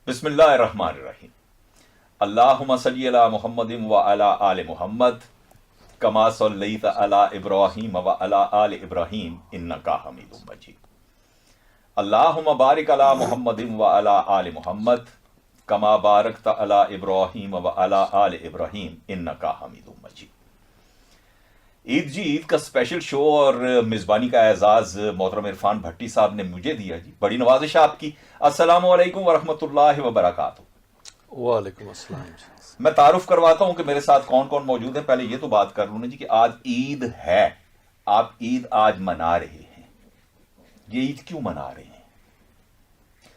बिस्मिल्लाहिर्रहमानिर्रहीम। अल्लाहुम्मा सल्ली अला मुहम्मदिन व अला आले मुहम्मद कमा सल्लैता अला इब्राहीम व अला आले इब्राहीम इन्नका हमीदुम मजीद। अल्लाहुम्मा बारिक अला मुहम्मदिन व अला आले मुहम्मद कमा बारकता अला इब्राहीम व अला आले इब्राहीम इन्नका हमीदुम मजीद। ईद जी, ईद का स्पेशल शो और मेज़बानी का एजाज़ मोहतरम इरफान भट्टी साहब ने मुझे दिया जी, बड़ी नवाजिश आपकी। अस्सलामु अलैकुम वरहमतुल्लाहि वबरकातुहू। वालेकुम अस्सलाम। मैं तारुफ करवाता हूं कि मेरे साथ कौन कौन मौजूद है। पहले ये तो बात कर लूं ना जी कि आज ईद है, आप ईद आज मना रहे हैं। ये ईद क्यों मना रहे हैं,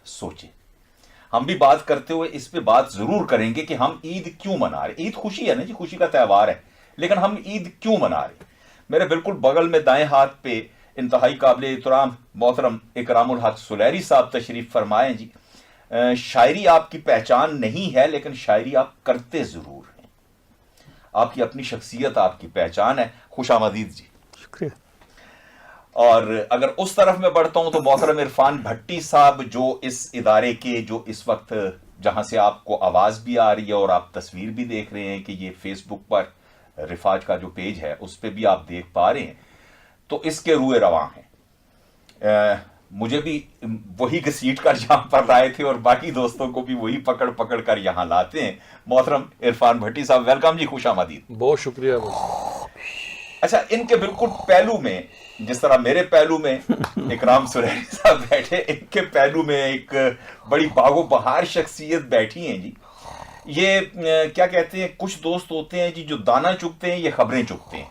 सोचें। हम भी बात करते हुए इस पे बात जरूर करेंगे कि हम ईद क्यों मना रहे। ईद खुशी है ना जी, खुशी का त्यौहार है, लेकिन हम ईद क्यों मना रहे। मेरे बिल्कुल बगल में दाएं हाथ पे इंतहाई काबिल एहतराम मोहतरम इकरामुल हक सुलैरी साहब तशरीफ फरमाए जी। शायरी आपकी पहचान नहीं है, लेकिन शायरी आप करते जरूर हैं। आपकी अपनी शख्सियत आपकी पहचान है। खुशामदीद जी। शुक्रिया। और अगर उस तरफ में बढ़ता हूं तो मोहतरम इरफान भट्टी साहब, जो इस इदारे के, जो इस वक्त जहां से आपको आवाज भी आ रही है और आप तस्वीर भी देख रहे हैं कि ये फेसबुक पर रिफाज का जो पेज है उस पर भी आप देख पा रहे हैं, तो इसके रुए रवां हैं। मुझे भी वही घसीट कर यहां पर लाए थे और बाकी दोस्तों को भी वही पकड़ पकड़ कर यहां लाते हैं। मोहतरम इरफान भट्टी साहब, वेलकम जी, खुशामदीद। बहुत शुक्रिया। बहुत अच्छा, इनके बिल्कुल पहलू में, जिस तरह मेरे पहलू में इकराम सुलैरी साहब बैठे, इनके पहलू में एक बड़ी बागो बहार शख्सियत बैठी हैं जी। ये क्या कहते हैं, कुछ दोस्त होते हैं जी जो दाना चुगते हैं, ये खबरें चुगते हैं।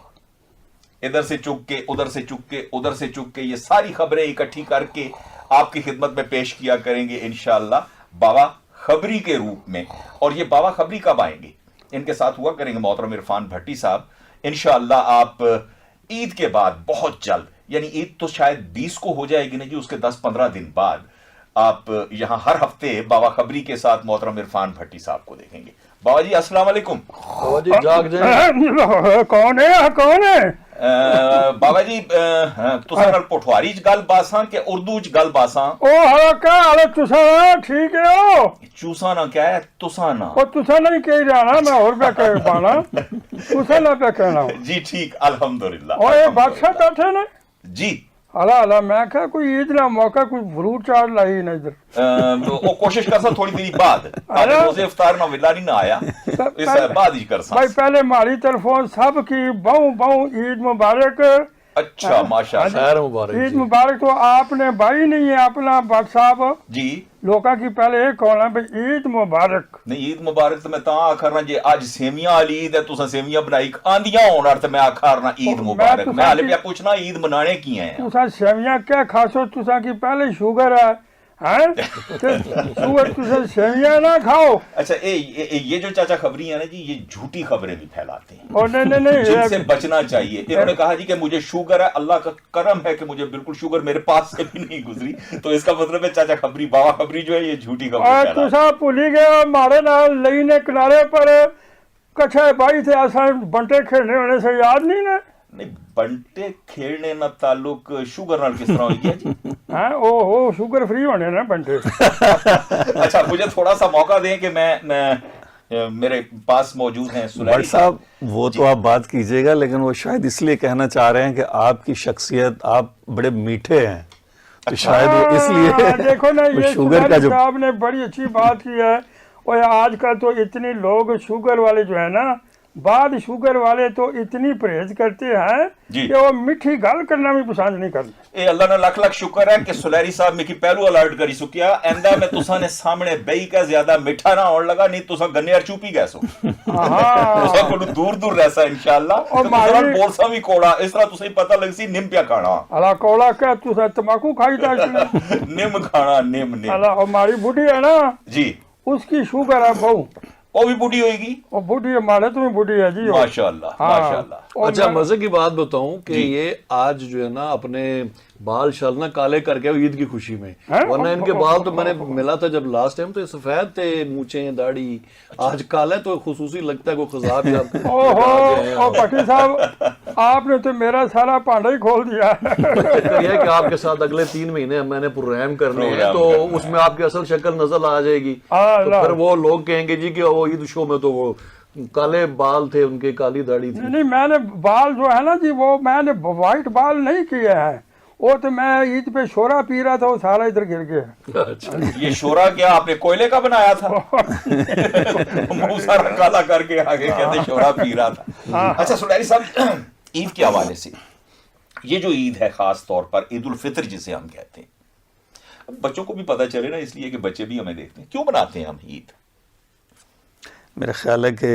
इधर से चुग के, उधर से चुग के, उधर से चुग के, ये सारी खबरें इकट्ठी करके आपकी खिदमत में पेश किया करेंगे इंशाअल्लाह बाबा खबरी के रूप में। और ये बाबा खबरी कब आएंगे, इनके साथ हुआ करेंगे मोहतरम इरफान भट्टी साहब इंशाअल्लाह। आप ईद के बाद बहुत जल्द, यानी ईद तो शायद 20 को हो जाएगी ना जी, उसके 10-15 दिन बाद आप यहां हर हफ्ते बाबा खबरी के साथ मोहतरम इरफान भट्टी साहब को देखेंगे। बाबा जी अस्सलाम वालेकुम। बाबा जी जाग जाए। कौन है, कौन है? बाबा जी तुसा नाल पठवारी च गल बासां के उर्दू च गल बासां? ओ हां, क्या हाल है तुसा? ठीक है हो? चूसा ना क्या है, तुसा ना। ओ तुसा नहीं कह जाना, मैं और पे कह पाना। तुसा ना पे कहना जी ठीक, अल्हम्दुलिल्लाह। ओए बादशाह बैठे ने जी। हला हला, मैं कहा कोई ईद ना मौका कोई फ्रूट चाट लाई ना इधर। वो कोशिश कर सा थोड़ी देर बाद, आज रोजे इफ्तार ना विला नहीं ना आया, इस बाद ही कर सा। भाई पहले हमारी तरफों सब की बहु बहु ईद मुबारक। अच्छा, माशाअल्लाह, खैर मुबारक ईद जी। मुबारक। तो आपने भाई नहीं है अपना भट्ट साहब जी। लोका की पहले ये कहना भाई ईद मुबारक। नहीं, ईद मुबारक तो मैं ता आखर ना जी, आज सेमियां वाली ईद है, तुसा सेमियां बनाई आंदियां होन अर्थ मैं आखर ना ईद मुबारक। मैं हाले पे पूछना ईद मनाने की हैं तुसा सेवियां क्या खासो, तुसा की पहले शुगर है हैं? शुगर तुसा सेवियां ना खाओ। अच्छा, ये जो चाचा खबरी है ना जी, ये झूठी खबरें भी फैलाते हैं और नहीं जिनसे बचना चाहिए। इन्होंने कहा जी कि मुझे शुगर है, अल्लाह का करम है कि मुझे बिल्कुल शुगर मेरे पास से भी नहीं गुजरी, तो इसका मतलब है चाचा खबरी, बाबा खबरी जो है ये झूठी खबर और फैलाते हैं। तुसा भूली गए हमारे नाल लई ने किनारे पर कच्छे भाई थे, असा बंटे खेलने होने से याद नहीं ना? नहीं, बंटे खेलने ना ताल्लुक शुगर नाल किस तरह हो गया जी? हाँ, ओ शुगर फ्री होने ना बंटे। अच्छा, मुझे थोड़ा सा मौका दें कि मैं मेरे पास मौजूद हैं सुलैरी भट्ट साहब, वो तो आप बात कीजिएगा, लेकिन वो शायद इसलिए कहना चाह रहे हैं कि आपकी शख्सियत, आप बड़े मीठे हैं, तो शायद वो इसलिए देखो ना, वो ये शुगर का जो साहब ने बड़ी अच्छी बात की है। और आजकल तो इतने लोग शुगर वाले जो है ना, बाद शुगर वाले तो इतनी परहेज करते हैं जी कि वो मीठी गल करना भी पसंद नहीं करते। ए अल्लाह ने लख लख शुक्र है कि सुलैरी साहब मिकी पहलू अलर्ट करी सुकिया। एंदा में तुसा ने सामने बई का ज्यादा मीठा ना होने लगा, नहीं तुसा गन्ने और चुपी गए सो। तुसा को दूर दूर रहसा इंशाअल्लाह। और तुसा बोलसा भी कोड़ा, इस तरह तुसा पता लग सी निम पिया खाना। अला कोड़ा क्या तुसा तंबाकू खाई था इसने? निम खाना, निम। अला हमारी बुढ़ी है ना जी, उसकी शुगर है बहु, वो भी बूढ़ी होगी। वो बूढ़ी हमारे तुम्हें बूढ़ी है जी। माशाअल्लाह, माशाअल्लाह। अच्छा, मजे की बात बताऊं कि ये आज जो है ना अपने بال شال نہ کالے کر کے عید کی خوشی میں، ورنہ ان کے بال تو میں نے ملا تھا جب لاسٹ ٹائم تو یہ سفید تھے، مونچھیں داڑھی، آج کالا ہے تو خصوصی لگتا ہے کوئی خضاب یا اوہو پٹی صاحب آپ نے تو میرا سارا پانڈا ہی کھول دیا یہ ہے کہ آپ کے ساتھ اگلے 3 مہینے میں نے پروگرام کرنے ہیں تو اس میں آپ کی اصل شکل نظر آ جائے گی، تو پھر وہ لوگ کہیں گے جی کہ وہ عید شو میں تو وہ کالے بال تھے ان کے، کالی داڑھی تھی۔ نہیں میں نے بال جو ہے نا جی وہ میں نے وائٹ بال نہیں کیے ہیں، وہ تو میں عید پہ شورا پی رہا تھا وہ سارا ادھر گر گیا۔ یہ شورا کیا آپ نے کوئلے کا بنایا تھا؟ منہ سارا کالا کر کے آگے کہتے شورا پی رہا تھا۔ اچھا سلیری صاحب، عید کے حوالے سے یہ جو عید ہے خاص طور پر عید الفطر جسے ہم کہتے ہیں، بچوں کو بھی پتہ چلے نا، اس لیے کہ بچے بھی ہمیں دیکھتے ہیں، کیوں بناتے ہیں ہم عید؟ میرا خیال ہے کہ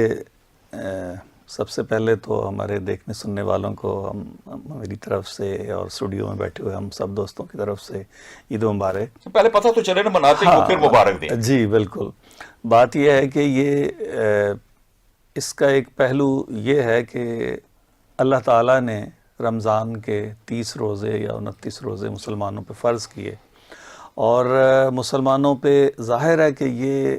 سب سے پہلے تو ہمارے دیکھنے سننے والوں کو میری طرف سے اور اسٹوڈیو میں بیٹھے ہوئے ہم سب دوستوں کی طرف سے عید مبارک۔ پہلے پتہ تو چلے نا مناتے ہیں پھر مبارک دیں۔ جی بالکل، بات یہ ہے کہ یہ اس کا ایک پہلو یہ ہے کہ اللہ تعالیٰ نے رمضان کے 30 روزے یا 29 روزے مسلمانوں پہ فرض کیے، اور مسلمانوں پہ ظاہر ہے کہ یہ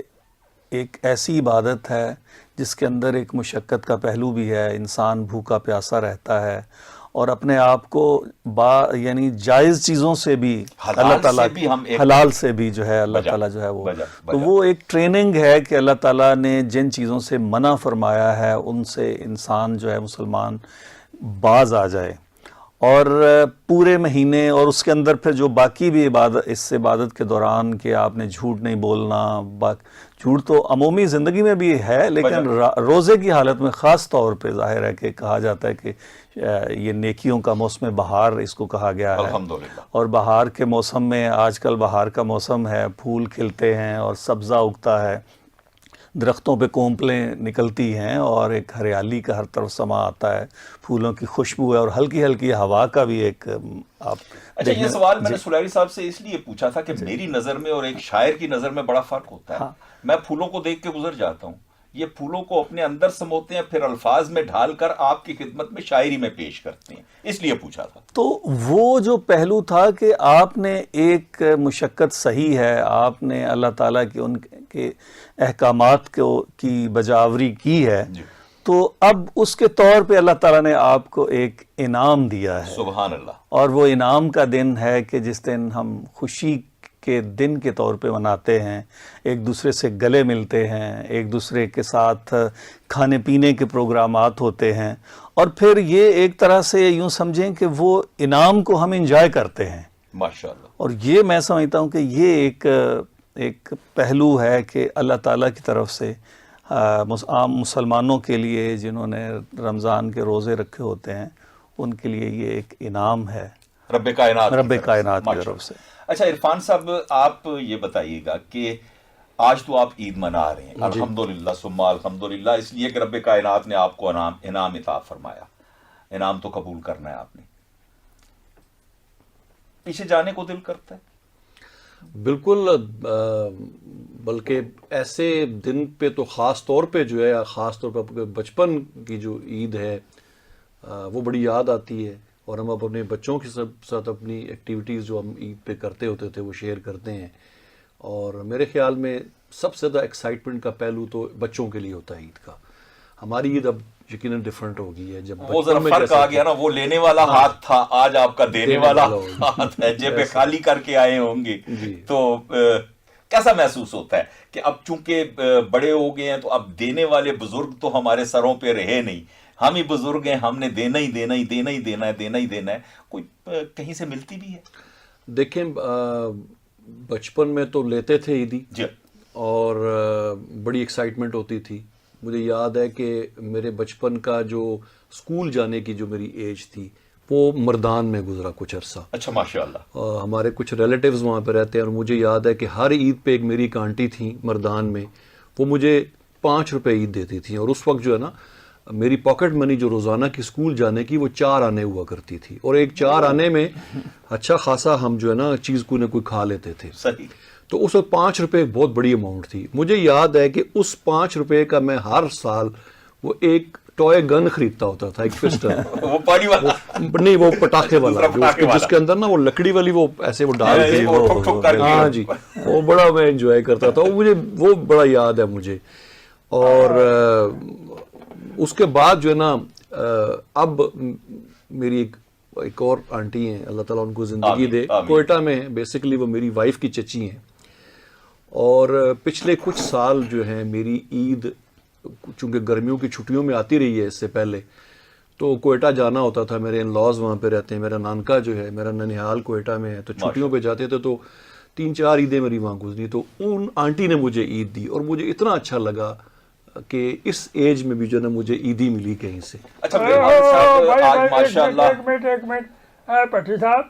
ایک ایسی عبادت ہے جس کے اندر ایک مشقت کا پہلو بھی ہے، انسان بھوکا پیاسا رہتا ہے اور اپنے آپ کو یعنی جائز چیزوں سے بھی اللہ تعالیٰ حلال سے بھی جو ہے اللہ تعالیٰ جو ہے وہ تو وہ ایک ٹریننگ ہے کہ اللہ تعالیٰ نے جن چیزوں سے منع فرمایا ہے ان سے انسان جو ہے مسلمان باز آ جائے، اور پورے مہینے اور اس کے اندر پھر جو باقی بھی عبادت، اس عبادت کے دوران کہ آپ نے جھوٹ نہیں بولنا، جھوٹ تو عمومی زندگی میں بھی ہے لیکن روزے کی حالت میں خاص طور پہ ظاہر ہے کہ کہا جاتا ہے کہ یہ نیکیوں کا موسم بہار اس کو کہا گیا ہے، اور بہار کے موسم میں آج کل بہار کا موسم ہے، پھول کھلتے ہیں اور سبزہ اگتا ہے، درختوں پہ کونپلیں نکلتی ہیں اور ایک ہریالی کا ہر طرف سما آتا ہے، پھولوں کی خوشبو ہے اور ہلکی ہلکی ہوا کا بھی ایک آپ اچھا یہ سوال میں نے سلیری صاحب سے اس لیے پوچھا تھا کہ میری نظر میں اور ایک شاعر کی نظر میں بڑا فرق ہوتا ہے، میں پھولوں کو دیکھ کے گزر جاتا ہوں، یہ پھولوں کو اپنے اندر سموتے ہیں پھر الفاظ میں ڈھال کر آپ کی خدمت میں شاعری میں پیش کرتے ہیں، اس لیے پوچھا تھا۔ تو وہ جو پہلو تھا کہ آپ نے ایک مشقت صحیح ہے، آپ نے اللہ تعالیٰ کی ان کے احکامات کی بجاوری کی ہے، تو اب اس کے طور پہ اللہ تعالیٰ نے آپ کو ایک انعام دیا ہے، سبحان اللہ، اور وہ انعام کا دن ہے کہ جس دن ہم خوشی کے دن کے طور پہ مناتے ہیں، ایک دوسرے سے گلے ملتے ہیں، ایک دوسرے کے ساتھ کھانے پینے کے پروگرامات ہوتے ہیں، اور پھر یہ ایک طرح سے یوں سمجھیں کہ وہ انعام کو ہم انجوائے کرتے ہیں ماشاءاللہ۔ اور یہ میں سمجھتا ہوں کہ یہ ایک پہلو ہے کہ اللہ تعالیٰ کی طرف سے عام مسلمانوں کے لیے جنہوں نے رمضان کے روزے رکھے ہوتے ہیں ان کے لیے یہ ایک انعام ہے رب کائنات کی طرف سے۔ اچھا عرفان صاحب آپ یہ بتائیے گا کہ آج تو آپ عید منا رہے ہیں، الحمدللہ ثم الحمدللہ، اس لیے کہ رب کائنات نے آپ کو انعام عطا فرمایا، انعام تو قبول کرنا ہے آپ نے، پیچھے جانے کو دل کرتا ہے؟ بالکل، بلکہ ایسے دن پہ تو خاص طور پہ جو ہے، خاص طور پہ بچپن کی جو عید ہے وہ بڑی یاد آتی ہے، اور ہم اپنے بچوں کے ساتھ اپنی ایکٹیویٹیز جو ہم عید پہ کرتے ہوتے تھے وہ شیئر کرتے ہیں، اور میرے خیال میں سب سے زیادہ ایکسائٹمنٹ کا پہلو تو بچوں کے لیے ہوتا ہے عید کا۔ ہماری عید اب یقیناً ڈیفرنٹ ہو گئی ہے، جب وہ ذرا فرق آ گیا نا، وہ لینے والا ہاتھ تھا، آج آپ کا دینے والا ہاتھ ہے، جیبیں خالی کر کے آئے ہوں گے، تو کیسا محسوس ہوتا ہے کہ اب چونکہ بڑے ہو گئے ہیں تو اب دینے والے بزرگ تو ہمارے سروں پہ رہے نہیں، ہم ہی بزرگ ہیں، ہم نے دینا ہی دینا ہی دینا ہی دینا ہے، دینا ہی دینا ہے، کوئی کہیں سے ملتی بھی ہے؟ دیکھیں بچپن میں تو لیتے تھے عیدی جی، اور بڑی ایکسائٹمنٹ ہوتی تھی۔ مجھے یاد ہے کہ میرے بچپن کا جو اسکول جانے کی جو میری ایج تھی وہ مردان میں گزرا کچھ عرصہ۔ اچھا ماشاءاللہ۔ ہمارے کچھ ریلیٹیوز وہاں پہ رہتے ہیں، اور مجھے یاد ہے کہ ہر عید پہ ایک میری ایک آنٹی تھیں مردان میں، وہ مجھے 5 روپے عید دیتی تھیں، اور اس وقت جو ہے نا میری پاکٹ منی جو روزانہ کی اسکول جانے کی وہ 4 آنے ہوا کرتی تھی، اور ایک 4 آنے میں اچھا خاصا ہم جو ہے نا چیز کوئی نہ کوئی کھا لیتے تھے۔ صحیح۔ تو اس وقت 5 روپے ایک بہت بڑی اماؤنٹ تھی۔ مجھے یاد ہے کہ اس 5 روپے کا میں ہر سال وہ ایک टॉय गन खरीदता होता था, एक पिस्टल। वो पानी वाला नहीं, वो पटाखे वाला, दूसरा पटाखे वाला। जिसके अंदर ना वो लकड़ी वाली वो ऐसे वो डाल के वो ठुक ठुक करके। हाँ जी, वो बड़ा मैं एंजॉय करता था, मुझे वो बड़ा याद है मुझे। और उसके बाद जो है ना अब मेरी एक और आंटी हैं, अल्लाह ताला उनको जिंदगी दे, कोयटा में, बेसिकली वो मेरी वाइफ की चची हैं। और पिछले कुछ साल जो है मेरी ईद, चूंकि गर्मियों की छुट्टियों में आती रही है इससे पहले, तो कोयटा जाना होता था, मेरे इन लॉज वहाँ पे रहते हैं, मेरा नानका जो है, मेरा ननिहाल कोयटा में है, तो छुट्टियों पे जाते थे तो 3-4 ईदें मेरी वहाँ गुजरी। तो उन आंटी ने मुझे ईद दी और मुझे इतना अच्छा लगा कि इस एज में भी जो है ना मुझे ईदी मिली कहीं से। अच्छा मेहमान साहब, आज माशाल्लाह एक मिनट पट्टी साहब,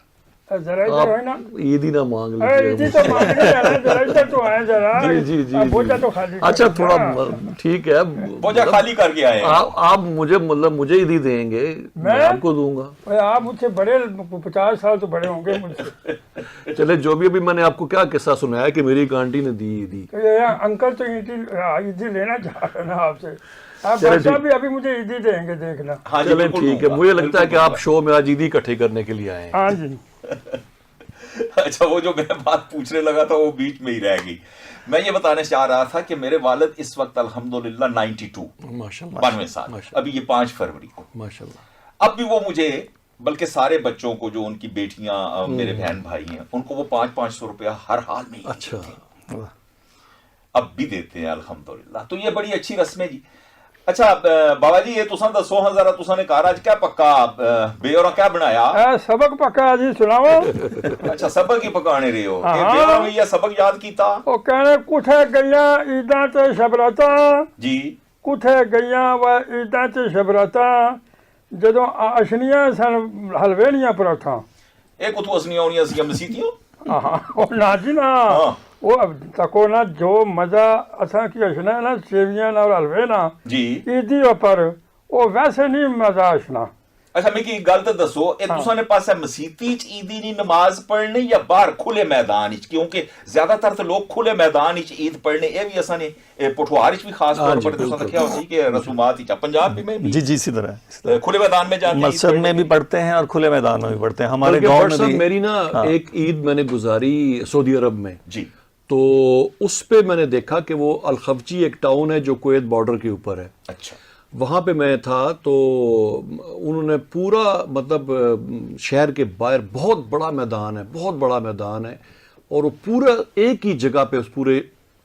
जरा इधर है ना, आप ईदी ना मांग ईदी लीजिए। तो मांगने जाना, जरा इधर तो आए जरा। जी जी जी अब बोझा जी। तो खाली अच्छा कर थोड़ा देना। ठीक है, बोझा खाली करके आए हैं। आप मुझे मतलब मुझे ईदी देंगे, मैं आपको दूंगा। भाई आप मुझसे बड़े 50 साल तो बड़े होंगे मुझसे। चले, जो भी अभी मैंने आपको क्या किस्सा सुनाया कि मेरी एक आंटी ने दी ईदी। तो ये अंकल तो ईदी लेना चाह रहे हैं ना आपसे, आप चलो भाई साहब ठीक। भी अभी मुझे ईदी देंगे, देखना। हाँ जी, चले बिल्कुल ठीक है, दूंगा, मुझे लगता है कि बिल्कुल आप शो में आज ईदी इकट्ठे करने के लिए आए हैं। हाँ जी। दूंगा। अच्छा, वो जो मैं बात पूछने लगा था वो बीच में ही रह गई। मैं ये बताने चाह रहा था कि मेरे वालिद इस वक्त अल्हम्दुलिल्लाह 92 माशाल्लाह 92 साल, अभी ये 5 फरवरी को। माशाल्लाह। अब भी वो मुझे, बल्कि सारे बच्चों को, जो उनकी बेटियां मेरे बहन भाई हैं, उनको वो 500-500 रुपया हर हाल में ही अच्छा, अब भी देते हैं अल्हम्दुलिल्लाह। तो ये बड़ी अच्छी रस्म है जी। अच्छा बाबा जी, ये तुसा दसो हाँ जरा, तुसा ने घर अज क्या पक्का बेओरा क्या बनाया? सबक पक्का जी सुनाओ। अच्छा, सबक ही पकाने रहे हो। हाँ। बेओरा में यह सबक याद कीता ਉਹ ਕਹਿੰਦੇ ਕੁੱਥੇ ਗਈਆਂ ਈਦਾਂ ਤੇ ਸ਼ਬਰਾਤਾਂ, जी। ਕੁੱਥੇ ਗਈਆਂ ਵਾ ਈਦਾਂ ਤੇ ਸ਼ਬਰਾਤਾਂ, ਜਦੋਂ ਅਸ਼ਨੀਆਂ ਸਨ ਹਲਵੇਲੀਆਂ ਪਰੌਠਾਂ। एक उतो असनिया होनी सी मसीतियों। हाँ, ਉਹ ਨਾ ਜੀ ਨਾ, हाँ ਉਹ ਤੱਕੋ ਨਾ ਜੋ ਮਜ਼ਾ ਅਸਾਂ ਕੀ ਅਸ਼ਨਾ ਨਾ ਸੇਵੀਆਂ ਨਾਲ ਹਲਵੇ ਨਾ जी। ਈਦੀ ਉੱਪਰ, ਉਹ ਵੈਸੇ ਨਹੀਂ ਮਜ਼ਾ ਅਸ਼ਨਾ। अच्छा मैं की गल तो दसो, ए तुसा ने पास मसीती च ईदी दी नमाज पढ़नी या बाहर खुले मैदान च? क्योंकि ज्यादातर तो लोग खुले मैदान च ईद पढ़ने, ये भी असा ने पठवार च भी खास तौर पर तुसा रखा हो सी कि रसूमात च पंजाब में भी जी जी इसी तरह खुले मैदान में जाके ईद मस्जिद पढ़ने में भी पढ़ते हैं और खुले मैदान में भी पढ़ते हैं। हमारे बल्कि गांव डॉक्टर में साहब, भी मेरी ना एक ईद मैंने गुजारी सऊदी अरब में, जी। तो उस पे मैंने देखा कि वो अलखफची एक टाउन है जो कुवैत बॉर्डर के ऊपर है, अच्छा। वहाँ पे मैं था। तो उन्होंने पूरा मतलब शहर के बाहर बहुत बड़ा मैदान है, बहुत बड़ा मैदान है, और वो पूरा एक ही जगह पे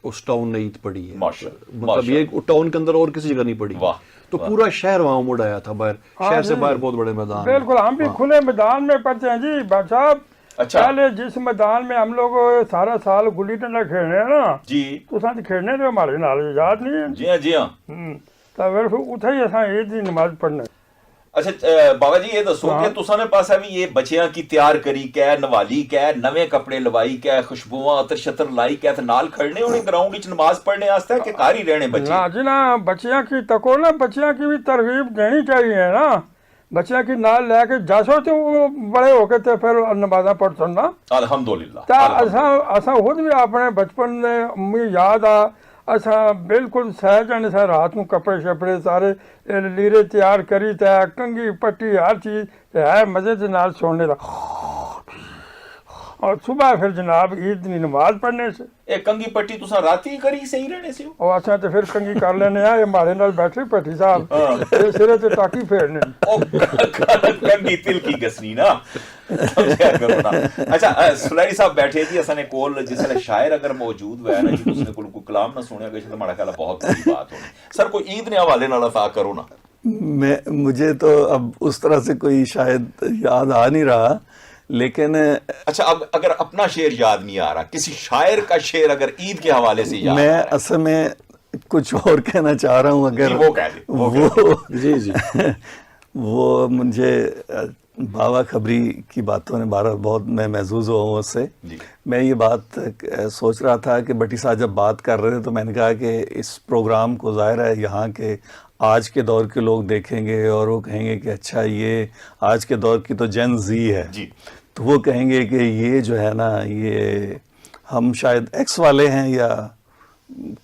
उस टाउन ने ईद पड़ी है। माशाअल्लाह, मतलब ये टाउन के अंदर और किसी जगह नहीं पड़ी। वाह, तो पूरा शहर वहाँ उमड़ आया था बाहर, शहर से जी। बाहर बहुत बड़े मैदान हैं। बिल्कुल, हम भी खुले मैदान में पढ़ते हैं जी भाई साहब। अच्छा। पहले जिस मैदान में हम लोग सारा साल गुल्ली डंडा खेलने हैं ना, जी तो साथ खेलने तो हमारे नाल याद नहीं है। जी हाँ, जी हाँ। तो फिर उठे ही असा ईद की नमाज पढ़ने। अच्छा बाबा जी, ये दसो कि तुसा ने पास भी ये बच्चियां की तैयार करी कै, नवाली कै, नवे कपड़े लवाई कै, खुशबुआं अतर शतर लाई कै, ते नाल खड़ने होने ग्राउंड विच नमाज पढ़ने वास्ते कि घर ही रहने बच्चे? ना जी ना, बच्चियां की तको ना, बच्चियां की भी तरगीब देनी चाहिए ना। बच्चियां की नाल लेके जासो तो वो बड़े होके ते फिर नमाजा पढ़ सुनना। अल्हम्दुलिल्लाह। ता असा खुद भी अपने बचपन में मम्मी याद आ, असा बिल्कुल सहजन से रात को कपड़े शपड़े सारे लीरे तैयार करी ते कंघी पट्टी हर चीज है मजे के नाल सोने का, और सुबह फिर जनाब ईद की नमाज पढ़ने से। एक कंगी पट्टी तुसा राती करी सही रहने से हो? और असा तो फिर कंघी कर लेने आ, ये हमारे नाल बैठे पट्टी साहब, ये सिरे ते टाकी फेरने। ओ कंगी तिल की गसनी ना, समझा करो ना। अच्छा सुलैरी साहब बैठे जी असने कोल, जिसले शायर अगर मौजूद हुआ ना जी, उसने कोई कलाम ना सुनिया गया तो हमारा ख्याल बहुत बड़ी बात होनी। सर कोई ईद ने हवाले नाल अता करो ना। मुझे तो अब उस तरह से कोई शायद याद आ नहीं रहा, लेकिन अच्छा अब अगर अपना शेर याद नहीं आ रहा, किसी शायर का शेर अगर ईद के हवाले से याद मैं आ रहा है। असल में कुछ और कहना चाह रहा हूँ। अगर जी, वो कह दे, वो कह जी जी वो मुझे बाबा खबरी की बातों ने बहुत मैं महसूस हुआ हूँ उससे। जी। मैं ये बात सोच रहा था कि भट्टी साहब जब बात कर रहे थे तो मैंने कहा कि इस प्रोग्राम को ज़ाहिर है यहाँ के आज के दौर के लोग देखेंगे और वो कहेंगे कि अच्छा ये आज के दौर की तो जेन ज़ी है जी। तो वो कहेंगे कि ये जो है ना, ये हम शायद एक्स वाले हैं या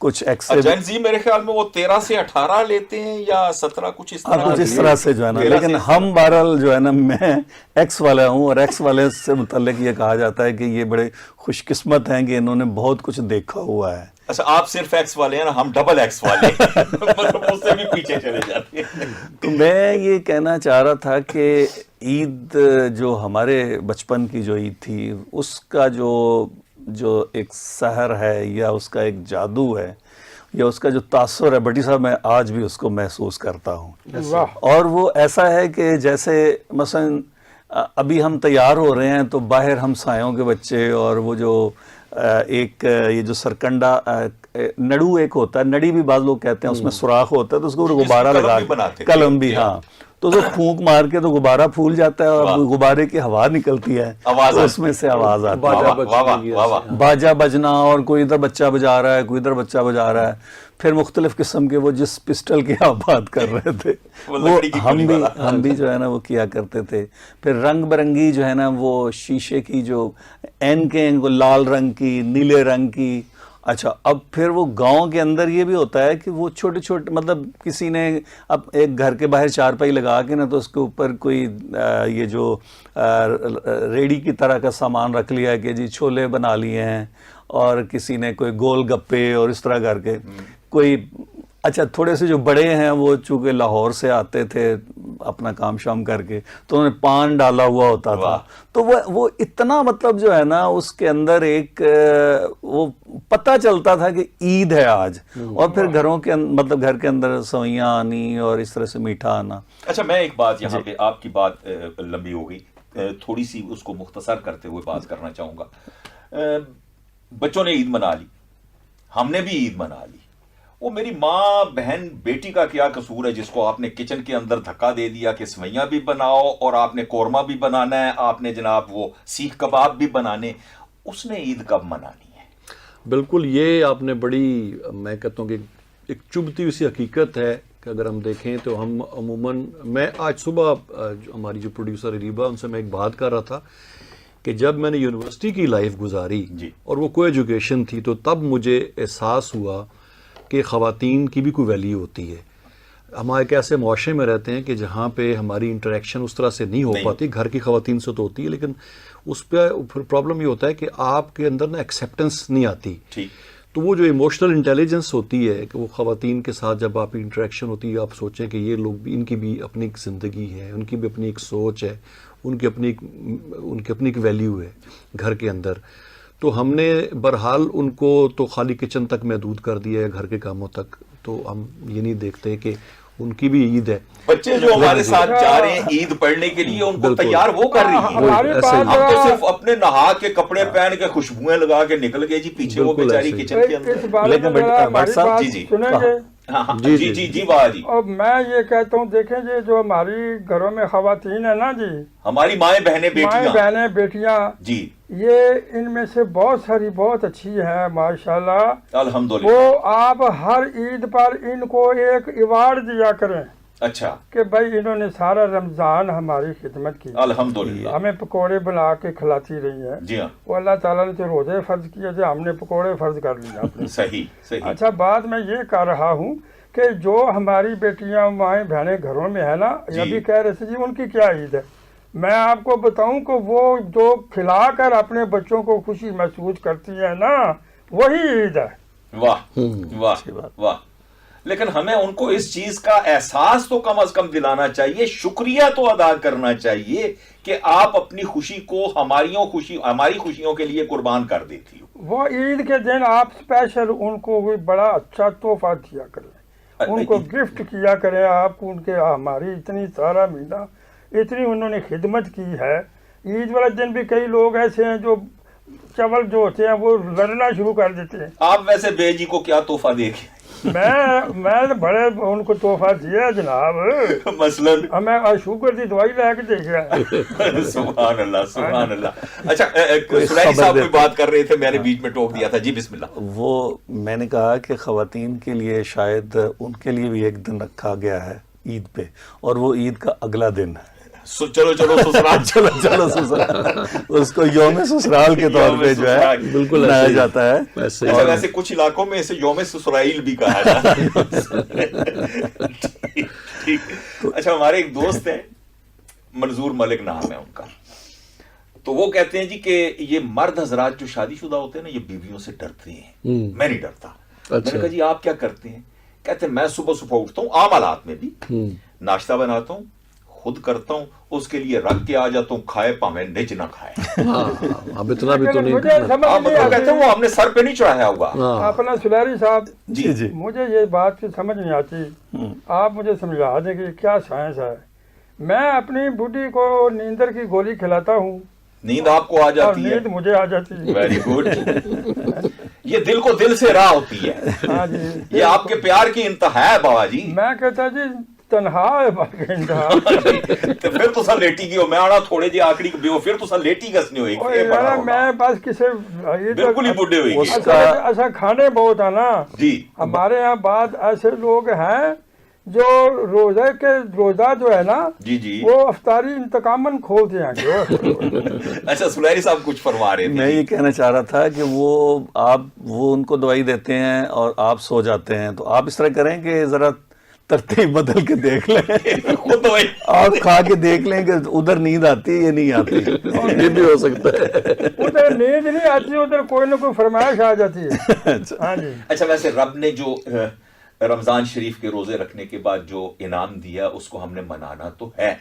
कुछ एक्स जेन जी मेरे ख्याल में वो 13 से 18 लेते हैं या 17 कुछ इस तरह कुछ इस तरह से जो है ना, 13 लेकिन से हम बहरहाल जो है ना, मैं एक्स वाला हूँ और एक्स वाले से मुतल्लिक ये कहा जाता है कि ये बड़े खुशकिस्मत हैं कि इन्होंने बहुत कुछ देखा हुआ है। अच्छा, आप सिर्फ एक्स वाले हैं ना, हम डबल एक्स वाले हैं। मतलब उससे भी पीछे चले जाते हैं। तो मैं ये कहना चाह रहा था कि ईद जो हमारे बचपन की जो ईद थी, उसका जो एक सहर है या उसका एक जादू है या उसका जो तासुर है, भट्टी साहब, मैं आज भी उसको महसूस करता हूँ। वाह। और वो ऐसा है कि जैसे मसलन अभी हम तैयार हो रहे हैं तो बाहर हम सायों के बच्चे और वो जो एक ये जो सरकंडा नड़ू एक होता है, नड़ी भी बाज़ लोग कहते हैं, उसमें सुराख होता है तो उसको गुब्बारा कलम लगा भी बनाते थे। कलम भी, हाँ, तो उसको फूंक मार के तो गुब्बारा फूल जाता है और गुब्बारे की हवा निकलती है, आवाज तो आती उसमें से आवाज आती बाजा है, वाह वाह वाह वाह। बाजा बजना, और कोई इधर बच्चा बजा रहा है, कोई इधर बच्चा बजा रहा है। फिर मुख्तलिफ किस्म के, वो जिस पिस्टल की आप बात कर रहे थे वो वो लकड़ी की गोली वाला। हम भी जो है ना वो किया करते थे। फिर रंग बिरंगी जो है ना वो शीशे की जो एनकें, वो लाल रंग की, नीले रंग की। अच्छा, अब फिर वो गांव के अंदर ये भी होता है कि वो छोटे छोटे, मतलब किसी ने अब एक घर के बाहर चारपाई लगा के ना, तो उसके ऊपर कोई ये जो रेडी की तरह का सामान रख लिया है कि जी छोले बना लिए हैं, और किसी ने कोई गोल गप्पे और इस तरह करके कोई। अच्छा, थोड़े से जो बड़े हैं वो चूँकि लाहौर से आते थे अपना काम शाम करके, तो उन्होंने पान डाला हुआ होता था, तो वो इतना, मतलब जो है ना उसके अंदर एक वो पता चलता था कि ईद है आज। और फिर घरों के मतलब घर के अंदर सवैयाँ आनी और इस तरह से मीठा आना। अच्छा, मैं एक बात यहाँ पे, आपकी बात लंबी हो गई, थोड़ी सी उसको मुख्तसर करते हुए बात करना चाहूँगा। बच्चों ने ईद मना ली, हमने भी ईद मना ली, वो मेरी माँ बहन बेटी का क्या कसूर है जिसको आपने किचन के अंदर धक्का दे दिया कि सवैयाँ भी बनाओ और आपने कोरमा भी बनाना है, आपने जनाब वो सीख कबाब भी बनाने, उसने ईद कब मनानी है? बिल्कुल, ये आपने बड़ी, मैं कहता हूँ कि एक चुभती हुई सी हकीकत है कि अगर हम देखें तो हम अमूमन, मैं आज सुबह हमारी जो प्रोड्यूसर रीबा, उनसे मैं एक बात कर रहा था कि जब मैंने यूनिवर्सिटी की लाइफ गुजारी और वो को एजुकेशन थी, तो तब मुझे एहसास हुआ कि ख़वातीन की भी कोई वैल्यू होती है। हम एक ऐसे मुआशरे में रहते हैं कि जहाँ पे हमारी इंटरेक्शन उस तरह से नहीं हो पाती, घर की ख़वातीन से तो होती है, लेकिन उस पर फिर प्रॉब्लम ये होता है कि आपके अंदर ना एक्सेप्टेंस नहीं आती। तो वो जो इमोशनल इंटेलिजेंस होती है कि वो ख़वातीन के साथ जब आपकी इंटरेक्शन होती है, आप सोचें कि ये लोग भी, इनकी भी अपनी एक ज़िंदगी है, उनकी भी अपनी एक सोच है, उनकी अपनी एक वैल्यू है घर के अंदर। तो हमने बहरहाल उनको तो खाली किचन तक महदूद कर दिया है, घर के कामों तक, तो हम ये नहीं देखते कि उनकी भी ईद है। बच्चे जो हमारे साथ जा रहे हैं ईद पढ़ने के लिए, उनको तैयार वो कर रही है। हम तो सिर्फ अपने नहा के कपड़े पहन के खुशबुएं लगा के निकल गए जी, पीछे वो बेचारी किचन के अंदर। लेकिन जी सुनेंगे जी वाह जी। और मैं ये कहता हूँ, देखें जी, जो हमारी घरों में खवातीन है ना जी, हमारी माएँ बहनें बेटियां जी, ये इनमें से बहुत सारी बहुत अच्छी हैं माशाल्लाह, अल्हम्दुलिल्लाह। वो आप हर ईद पर इनको एक अवार्ड दिया करें। अच्छा, कि भाई इन्होंने सारा रमजान हमारी खिदमत की, अल्हम्दुलिल्लाह, हमें पकोड़े बना के खिलाती रही है। जी हाँ, वो अल्लाह ताला ने तो रोजे फर्ज किए थे, हमने पकोड़े फर्ज कर लिया अपने। सही सही। अच्छा, बात मैं ये कर रहा हूँ कि जो हमारी बेटियां माएँ बहनें घरों में है ना, ये भी कह रहे थे जी उनकी क्या ईद है। मैं आपको बताऊं कि वो जो खिलाकर अपने बच्चों को खुशी महसूस करती है ना, वही ईद है। वाह वाह वाह। लेकिन हमें उनको इस चीज का एहसास तो कम से कम दिलाना चाहिए, शुक्रिया तो अदा करना चाहिए कि आप अपनी खुशी को हमारी खुशियों के लिए कुर्बान कर देती हो। वो ईद के दिन आप स्पेशल उनको कोई बड़ा अच्छा तोहफा दिया करें, उनको गिफ्ट किया करें। आप उनके हमारी इतनी सारा महीना इतनी उन्होंने खिदमत की है, ईद वाले दिन भी कई लोग ऐसे हैं जो चवल जो होते हैं वो लड़ना शुरू कर देते हैं। आप वैसे बे जी को क्या तोहफा देंगे? मैं बड़े उनको तोहफा दिया जनाब, मसलन मैं शुगर की दवाई लेके दे गया। सुभान अल्लाह सुभान अल्लाह। अच्छा, सुरैनी साहब कोई बात कर रहे थे, मैंने बीच में टोक दिया था जी, बिस्मिल्लाह। वो मैंने कहा कि ख़वातीन के लिए शायद उनके लिए भी एक दिन रखा गया है ईद पे, और वो ईद का अगला दिन है। चलो चलो ससुराल चलो चलो ससुराल, उसको यौम ससुराल के तौर पे जो है बिल्कुल मनाया ऐसे ही। जाता है। वैसे अच्छा, वैसे कुछ इलाकों में इसे यौम ससुराइल भी कहा जाता है। ठीक। अच्छा, हमारे एक दोस्त हैं, मंजूर मलिक नाम है उनका, तो वो कहते हैं जी कि ये मर्द हजरात जो शादीशुदा होते हैं ना, ये बीवियों से डरते हैं। मैं नहीं डरता। मैंने कहा जी आप क्या करते हैं? कहते हैं मैं सुबह सुबह उठता हूँ, आम हालात में भी नाश्ता बनाता हूँ, खुद करता हूँ, उसके लिए रख के आ जाता हूँ, खाए पावे निज ना खाए। हाँ, अब इतना भी तो नहीं मुझे करना। समझ हाँ, नहीं मतलब कहते आती। हैं वो हमने सर पे नहीं चढ़ाया होगा। हाँ, अपना सुलहरी साहब, जी जी। मुझे ये बात की समझ नहीं आती, आप मुझे समझा दें कि क्या साइंस है। मैं अपनी बूढ़ी को नींदर की गोली खिलाता हूँ नींद आपको आ और जाती है। नींद मुझे आ जाती है। Very good. ये दिल को दिल से राह होती है। हाँ जी, ये आपके प्यार की इंतहा है बाबा जी। मैं कहता जी तनहा है बाकी इंतहा। तो फिर तुसा लेटी गयो, मैं आना थोड़े जे आखिरी बियो, फिर तुसा लेटी गसने होएगी। ओए ये बड़ा यार, होगा। मैं बस किसे ये तो बिल्कुल ही बुढ़े होएगी। ऐसा खाने बहुत है ना जी। हमारे यहाँ। बात ऐसे लोग हैं जो रोजा जो है ना, जी जी। वो अफ्तारी इंतकामन खोलते हैं जो। अच्छा, सुलहरी साहब कुछ फरमा रहे थे। मैं जी। ये कहना चाह रहा था कि वो उनको दवाई देते हैं और आप सो जाते हैं, तो आप इस तरह करें कि जरा तरतीब बदल के देख लें। खुद तो वही। आप खा के देख लें कि उधर नींद आती है या नहीं आती। ये भी हो सकता है। उधर नींद नहीं आती, उधर कोई ना कोई फरमाइश आ जाती है। हाँ जी। अच्छा, वैसे रब ने जो रमजान शरीफ के रोजे रखने के बाद जो इनाम दिया उसको हमने मनाना तो है,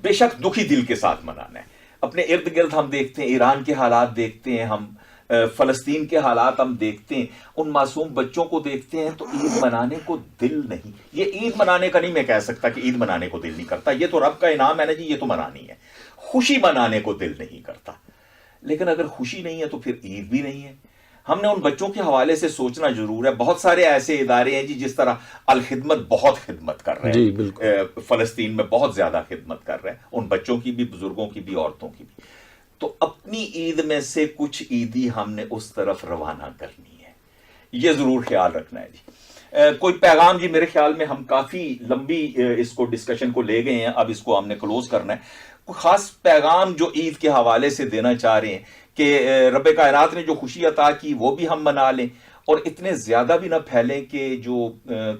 बेशक दुखी दिल के साथ मनाना है। अपने इर्द गिर्द हम देखते हैं, ईरान के हालात देखते हैं, हम फलस्तीन के हालात हम देखते हैं, उन मासूम बच्चों को देखते हैं, तो ईद मनाने को दिल नहीं। ये ईद मनाने का नहीं मैं कह सकता कि ईद मनाने को दिल नहीं करता, ये तो रब का इनाम है ना जी, ये तो मनानी है। खुशी मनाने को दिल नहीं करता, लेकिन अगर खुशी नहीं है तो फिर ईद भी नहीं है। हमने उन बच्चों के हवाले से सोचना जरूर है। बहुत सारे ऐसे इदारे हैं जी जिस तरह अल खिदमत बहुत खिदमत कर रहे हैं जी, बिल्कुल। फलस्तीन में बहुत ज्यादा खिदमत कर रहे हैं, उन बच्चों की भी, बुजुर्गों की भी, औरतों की भी। तो अपनी ईद में से कुछ ईदी हमने उस तरफ रवाना करनी है, ये जरूर ख्याल रखना है जी। कोई पैगाम जी, मेरे ख्याल में हम काफी लंबी इसको डिस्कशन को ले गए हैं, अब इसको हमने क्लोज करना है। कोई खास पैगाम जो ईद के हवाले से देना चाह रहे हैं कि रब्बे कायनात ने जो खुशी अता की वो भी हम मना लें, और इतने ज्यादा भी ना फैलें कि जो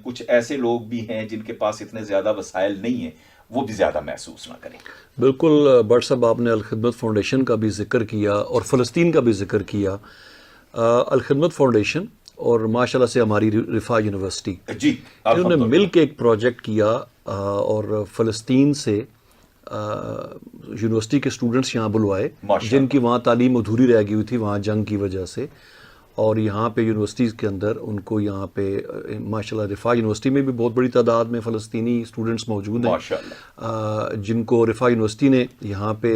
कुछ ऐसे लोग भी हैं जिनके पास इतने ज्यादा वसाइल नहीं है वो भी ज्यादा महसूस ना करें। बिल्कुल बट साहब, आपने अल खिदमत फाउंडेशन का भी जिक्र किया और फ़लस्तीन का भी जिक्र किया। अल खिदमत फाउंडेशन और माशाल्लाह से हमारी रिफा यूनिवर्सिटी, जी, इन्होंने मिल के एक प्रोजेक्ट किया और फ़लस्तीन से यूनिवर्सिटी के स्टूडेंट्स यहाँ बुलवाए माशाल्लाह। जिनकी वहाँ तालीम अधूरी रह गई हुई थी वहाँ जंग की वजह से, और यहाँ पे यूनिवर्सिटीज़ के अंदर उनको यहाँ पे माशाल्लाह रिफा यूनिवर्सिटी में भी बहुत बड़ी तादाद में फ़लस्तीनी स्टूडेंट्स मौजूद हैं माशाल्लाह। जिनको रिफा यूनिवर्सिटी ने यहाँ पे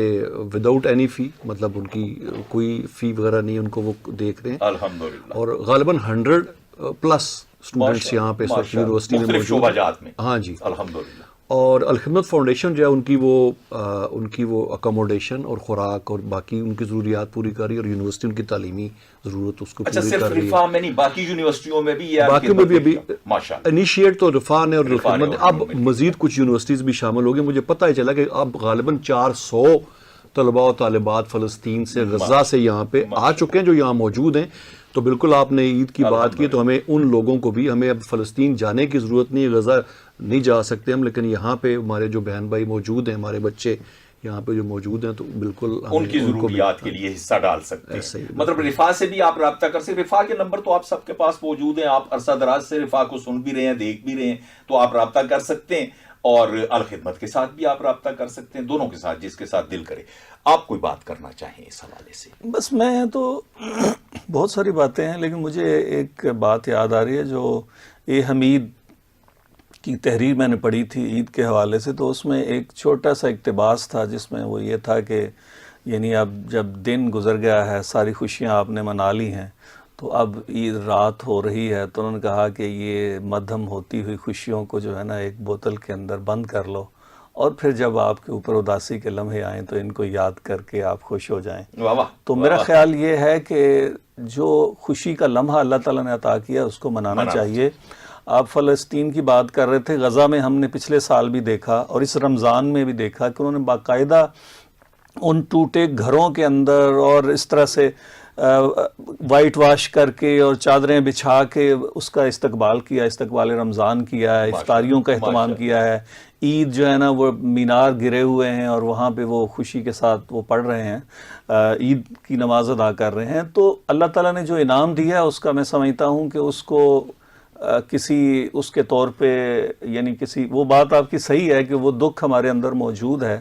विदाउट एनी फ़ी, मतलब उनकी कोई फ़ी वगैरह नहीं, उनको वो देख रहे हैं। अल्हम्दुलिल्लाह। और गालिबन 100+ स्टूडेंट्स यहाँ पे इस वक्त यूनिवर्सिटी में मुख्तलिफ मौजूद हैं। शोबाजात में। हाँ जी। अल्हम्दुलिल्लाह। और अल खिदमत फाउंडेशन जो है उनकी वो अकोमोडेशन और खुराक और बाकी उनकी ज़रूरियात पूरी कर रही है, और यूनिवर्सिटी उनकी तालीमी ज़रूरत उसको अच्छा, पूरी सिर्फ कर रही है। रिफा में नहीं, बाकी यूनिवर्सिटियों में भी ये बाकी में भी अभी माशाल्लाह इनिशिएट तो रिफा ने और अल रिफा ने खिदमत ने, और अब उन्होंने मजीद कुछ यूनिवर्सिटीज़ भी शामिल हो गई। मुझे पता ही चला कि अब गालिबन 400 तलबा और तालिबात फ़लस्तीन से, गज़ा से यहाँ पे आ चुके हैं जो यहाँ मौजूद हैं। तो बिल्कुल आपने ईद की बात की, तो हमें उन लोगों को भी, हमें अब फ़लस्तीन जाने की ज़रूरत नहीं है, गज़ा नहीं जा सकते हम, लेकिन यहाँ पे हमारे जो बहन भाई मौजूद हैं, हमारे बच्चे यहाँ पे जो मौजूद हैं, तो बिल्कुल हमें उनकी उनको भी- जरूरियात के लिए हिस्सा डाल सकते ऐसे ही, हैं। मतलब रिफा से भी आप राब्ता कर सकते। रिफा के नंबर तो आप सबके पास मौजूद हैं, आप अरसा दराज से रिफा को सुन भी रहे हैं, देख भी रहे हैं, तो आप राब्ता कर सकते हैं। और अल खिदमत के साथ भी आप राब्ता कर सकते हैं, दोनों के साथ, जिसके साथ दिल करे। आप कोई बात करना चाहें इस हवाले से? बस मैं तो बहुत सारी बातें हैं, लेकिन मुझे एक बात याद आ रही है जो ए हमीद की तहरीर मैंने पढ़ी थी ईद के हवाले से। तो उसमें एक छोटा सा इक़्तिबास था जिसमें वो ये था कि यानी अब जब दिन गुजर गया है, सारी खुशियाँ आपने मना ली हैं, तो अब ईद रात हो रही है, तो उन्होंने कहा कि ये मध्यम होती हुई खुशियों को जो है ना एक बोतल के अंदर बंद कर लो, और फिर जब आपके ऊपर उदासी के लम्हे आएँ तो इनको याद करके आप खुश हो जाएं। वाह वाह। तो मेरा ख्याल ये है कि जो खुशी का लम्हा अल्लाह ताला ने अता किया उसको मनाना चाहिए। آپ فلسطین کی بات کر رہے تھے، غزہ میں ہم نے پچھلے سال بھی دیکھا اور اس رمضان میں بھی دیکھا کہ انہوں نے باقاعدہ ان ٹوٹے گھروں کے اندر اور اس طرح سے وائٹ واش کر کے اور چادریں بچھا کے اس کا استقبال کیا، استقبال رمضان کیا ہے، افطاریوں کا اہتمام کیا ہے. عید جو ہے نا وہ مینار گرے ہوئے ہیں اور وہاں پہ وہ خوشی کے ساتھ وہ پڑھ رہے ہیں، عید کی نماز ادا کر رہے ہیں. تو اللہ تعالیٰ نے جو انعام دیا ہے اس کا میں سمجھتا ہوں کہ اس کو کسی اس کے طور پہ یعنی کسی، وہ بات آپ کی صحیح ہے کہ وہ دکھ ہمارے اندر موجود ہے،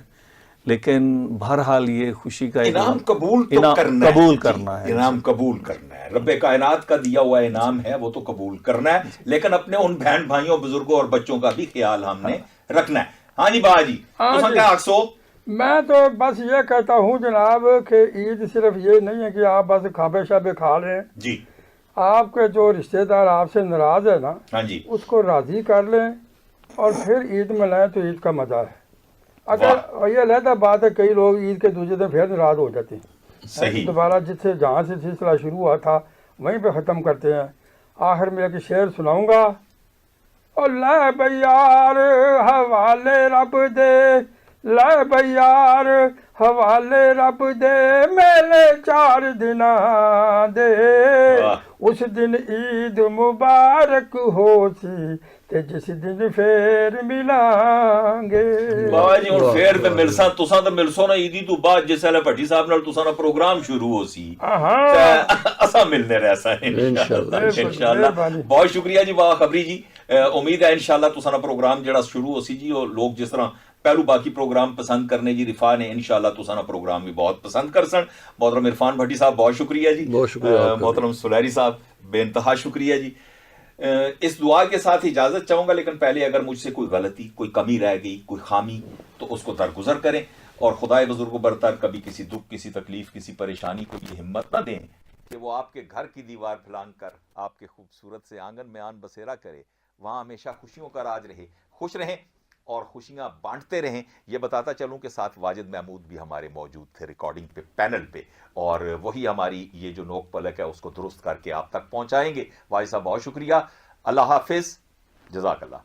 لیکن بہرحال یہ خوشی کا انعام قبول تو کرنا ہے، قبول کرنا ہے. انعام قبول کرنا ہے، رب کائنات کا دیا ہوا انعام ہے وہ تو قبول کرنا ہے، لیکن اپنے ان بہن بھائیوں بزرگوں اور بچوں کا بھی خیال ہم نے رکھنا ہے. ہاں جی با جی تساں کیا آکھسو؟ میں تو بس یہ کہتا ہوں جناب کہ عید صرف یہ نہیں ہے کہ آپ بس کھابے شابے کھا لیں. جی آپ کے جو رشتہ دار آپ سے ناراض ہے نا، ہاں جی اس کو راضی کر لیں اور پھر عید منائیں تو عید کا مزہ ہے. اگر یہ علیحدہ بات ہے کئی لوگ عید کے دوسرے دن پھر ناراض ہو جاتے ہیں، صحیح. دوبارہ جہاں سے سلسلہ شروع ہوا تھا وہیں پہ ختم کرتے ہیں. آخر میں ایک شعر سناؤں گا، او لے بیار حوالے رب دے، لے بیار حوالے رب دے، میلے 4 دناں دے، اس دن عید مبارک ہو سی تے جس دن پھر ملان گے. بابا جی ہن پھر تے ملساں، تساں تے ملسو نا عیدی تو بعد جس ویلے بھٹی صاحب نال تساں دا پروگرام شروع ہو سی اساں ملنے رہسا انشاءاللہ. بہت شکریہ جی باخبری جی. امید ہے انشاءاللہ تساں دا پروگرام جڑا شروع ہو سی جی، اور لوگ جس طرح پہلو باقی پروگرام پسند کرنے جی، رفا نے انشاءاللہ تساں دا پروگرام بھی بہت پسند کر سن. محترم عرفان بھٹی صاحب بہت شکریہ جی. بہت شکریہ. محترم سلیری صاحب بے انتہا شکریہ جی. اس دعا کے ساتھ اجازت چاہوں گا، لیکن پہلے اگر مجھ سے کوئی غلطی، کوئی کمی رہ گئی، کوئی خامی، تو اس کو درگزر کریں، اور خدائے بزرگ و برتر کبھی کسی دکھ، کسی تکلیف، کسی پریشانی کو یہ ہمت نہ دیں کہ وہ آپ کے گھر کی دیوار پھلانگ کر آپ کے خوبصورت سے آنگن میں آن بسیرا کرے. وہاں ہمیشہ خوشیوں کا راج رہے. خوش رہیں اور خوشیاں بانٹتے رہیں. یہ بتاتا چلوں کہ ساتھ واجد محمود بھی ہمارے موجود تھے ریکارڈنگ پہ، پینل پہ، اور وہی ہماری یہ جو نوک پلک ہے اس کو درست کر کے آپ تک پہنچائیں گے. واجد صاحب بہت شکریہ. اللہ حافظ. جزاک اللہ.